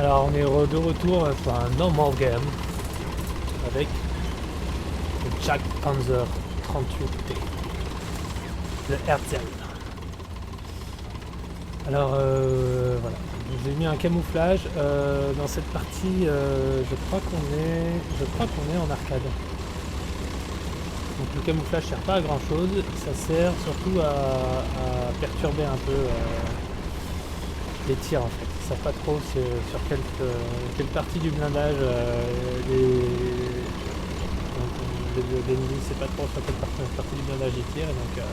Alors on est de retour pour un normal game avec le Jack Panzer 38T, le Herzl. Alors voilà, j'ai mis un camouflage dans cette partie. Je crois qu'on est en arcade. Donc le camouflage sert pas à grand chose, ça sert surtout à perturber un peu les tirs en fait. Ils savent pas trop sur quelle partie du blindage l'ennemi sait pas trop sur quelle partie du blindage il tire. Donc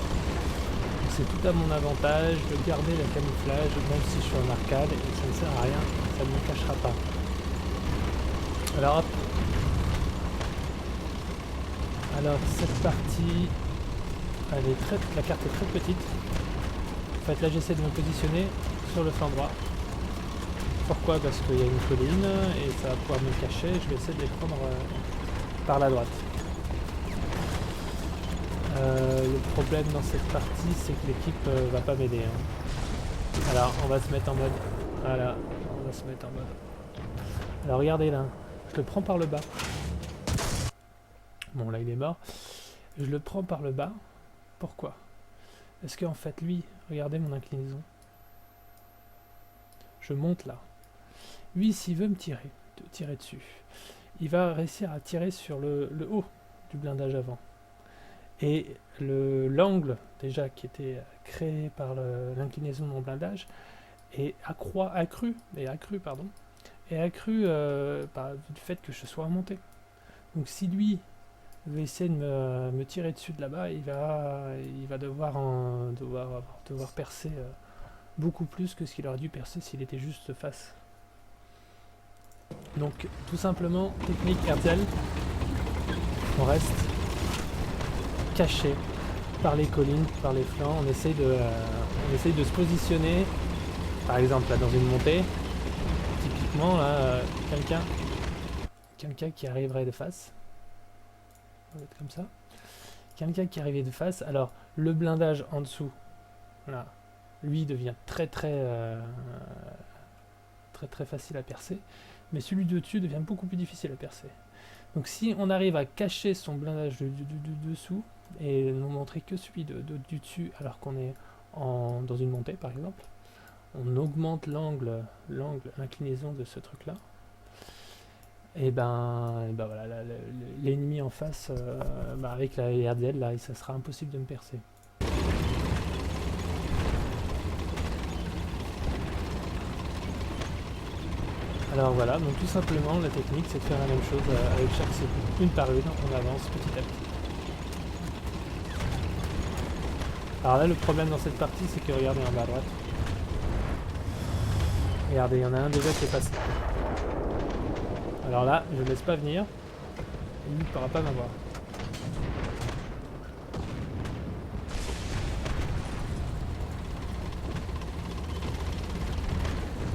c'est tout à mon avantage de garder le camouflage même si je suis en arcade et ça ne sert à rien, ça ne me cachera pas. Alors hop. Alors cette partie, la carte est très petite. En fait là j'essaie de me positionner sur le flanc droit. Pourquoi? Parce qu'il y a une colline et ça va pouvoir me cacher. Je vais essayer de les prendre par la droite. Le problème dans cette partie, c'est que l'équipe va pas m'aider. Hein. Alors on va se mettre en mode. Voilà, on va se mettre en mode. Alors regardez là, je le prends par le bas. Bon là il est mort. Je le prends par le bas. Pourquoi? Parce qu'en fait lui, regardez mon inclinaison. Je monte là. Lui s'il veut me tirer dessus, il va réussir à tirer sur le haut du blindage avant. Et l'angle déjà qui était créé par l'inclinaison de mon blindage est accru par du fait que je sois remonté. Donc si lui veut essayer de me tirer dessus de là-bas, il va devoir percer beaucoup plus que ce qu'il aurait dû percer s'il était juste face. Donc tout simplement, technique Herzl, on reste caché par les collines, par les flancs, on essaye de se positionner, par exemple là dans une montée, typiquement là, quelqu'un qui arriverait de face, on va être comme ça, quelqu'un qui arrivait de face, alors le blindage en dessous, là, lui devient très facile à percer, mais celui de dessus devient beaucoup plus difficile à percer. Donc si on arrive à cacher son blindage du dessous et ne montrer que celui du dessus alors qu'on est dans une montée par exemple, on augmente l'inclinaison de ce truc là, et ben voilà, l'ennemi en face avec la RDL là, ça sera impossible de me percer. Alors voilà, donc tout simplement la technique c'est de faire la même chose avec chaque seconde, une par une, on avance petit à petit. Alors là le problème dans cette partie c'est que regardez en bas à droite. Regardez, il y en a un déjà qui est passé. Alors là, je ne laisse pas venir, il ne pourra pas m'avoir.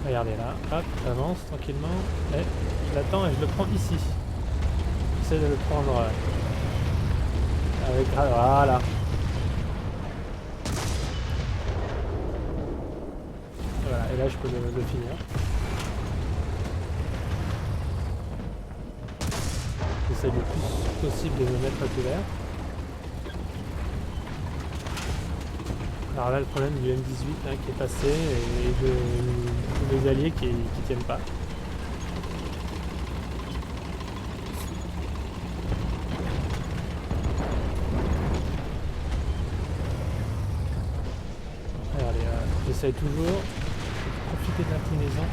Regardez là, hop, j'avance tranquillement, et je l'attends et je le prends ici. J'essaie de le prendre avec... Voilà. Voilà, et là je peux le finir. J'essaie le plus possible de me mettre à couvert. Alors là le problème du M18 là, qui est passé et de mes alliés qui tiennent pas. Regardez, j'essaie toujours de profiter de l'inclinaison.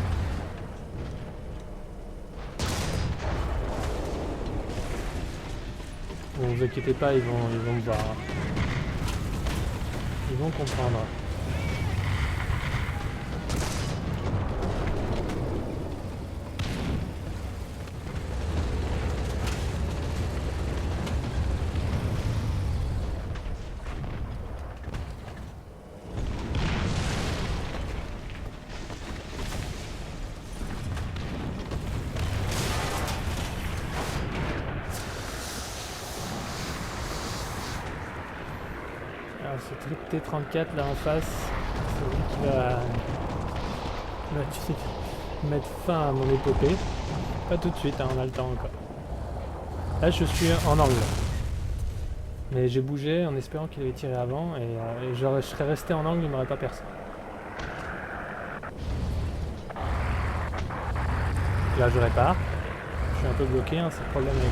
Bon, vous inquiétez pas, ils vont me voir. Ils vont comprendre. Ce T34 là en face, c'est lui qui va tuer. mettre fin à mon épopée. Pas tout de suite, hein, on a le temps encore. Là, je suis en angle. Mais j'ai bougé en espérant qu'il avait tiré avant et je serais resté en angle, il m'aurait pas percé. Là, je répare. Je suis un peu bloqué, hein, c'est le problème avec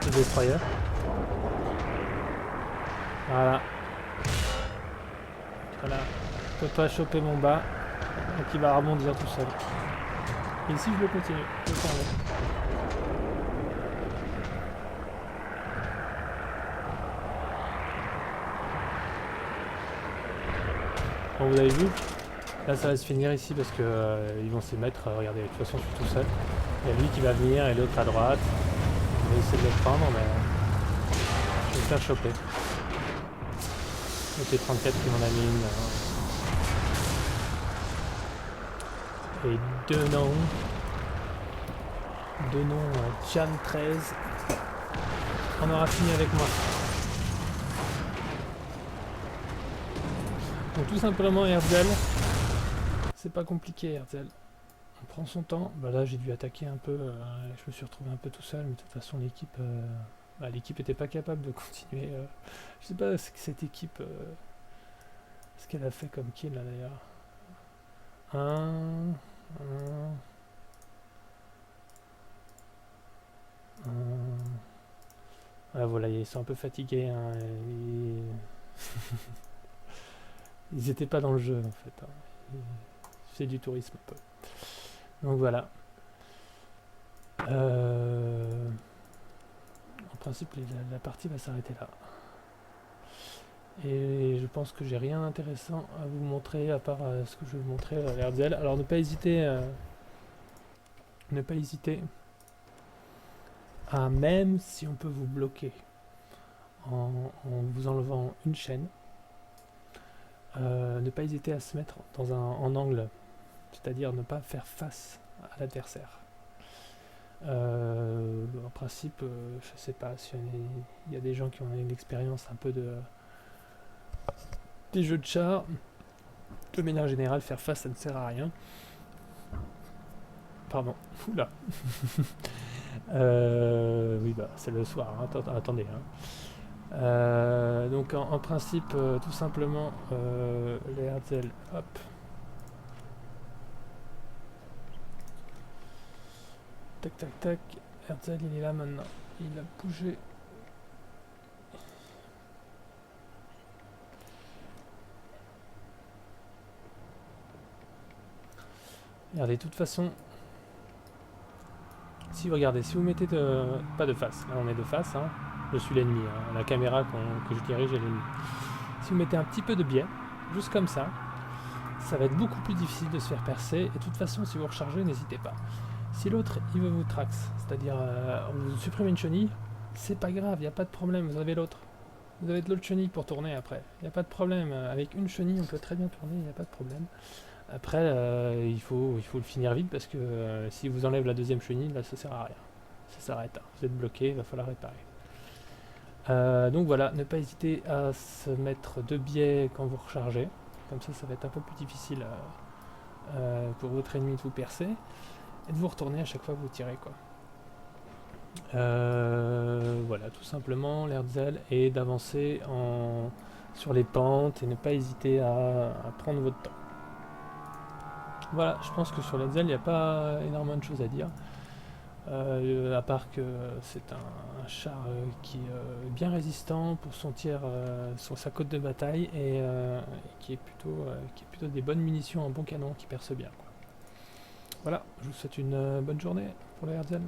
les destroyers. Voilà. Voilà. Je peux pas choper mon bas, donc il va rebondir tout seul. Et ici, je le continue. Je le ferme. Bon, vous avez vu, là ça va se finir ici parce que ils vont se mettre, regardez, de toute façon je suis tout seul. Il y a lui qui va venir et l'autre à droite. Je vais essayer de le prendre mais je vais me faire choper. Le T-34 qui m'en a mis une. Et deux noms. Jan 13. On aura fini avec moi. Donc tout simplement Herzl, c'est pas compliqué Herzl. On prend son temps. Bah là j'ai dû attaquer un peu, je me suis retrouvé un peu tout seul, mais de toute façon l'équipe était pas capable de continuer. Je sais pas ce que cette équipe, ce qu'elle a fait comme kill là d'ailleurs. Ah, voilà, ils sont un peu fatigués. Hein, ils étaient pas dans le jeu en fait. Hein. C'est du tourisme un peu. Donc voilà. En principe, la partie va s'arrêter là. Et je pense que j'ai rien d'intéressant à vous montrer à part ce que je vais vous montrer à l'Herzl. Alors ne pas hésiter à, même si on peut vous bloquer en vous enlevant une chaîne, ne pas hésiter à se mettre en angle, c'est-à-dire ne pas faire face à l'adversaire. En principe, je sais pas si il y a des gens qui ont une expérience un peu des jeux de char. De manière générale, faire face, ça ne sert à rien. Pardon. Oula. Oui, bah c'est le soir. Hein. Attendez. Hein. Donc en principe, tout simplement, les Herzl, hop. Tac, tac, tac. Herzl, il est là maintenant. Il a bougé. Regardez, de toute façon, si vous regardez, si vous mettez pas de face, là on est de face, hein, je suis l'ennemi, hein, la caméra que je dirige est l'ennemi. Si vous mettez un petit peu de biais, juste comme ça va être beaucoup plus difficile de se faire percer, et de toute façon, si vous rechargez, n'hésitez pas. Si l'autre, il veut vous trax, c'est-à-dire vous supprimez une chenille, c'est pas grave, il n'y a pas de problème, vous avez l'autre. Vous avez de l'autre chenille pour tourner après, il n'y a pas de problème, avec une chenille on peut très bien tourner, il n'y a pas de problème. Après, il faut le finir vite parce que si vous enlève la deuxième chenille, là ça sert à rien. Ça s'arrête, hein. Vous êtes bloqué, il va falloir réparer. Donc voilà, ne pas hésiter à se mettre de biais quand vous rechargez. Comme ça va être un peu plus difficile pour votre ennemi de vous percer. Et de vous retourner à chaque fois que vous tirez, quoi. Voilà, tout simplement, l'Herzl, et d'avancer sur les pentes et ne pas hésiter à prendre votre temps. Voilà, je pense que sur l'Herzl, il n'y a pas énormément de choses à dire. À part que c'est un char qui est bien résistant pour son tir sur sa côte de bataille et qui est plutôt des bonnes munitions, un bon canon qui perce bien, quoi. Voilà, je vous souhaite une bonne journée pour la Herzl.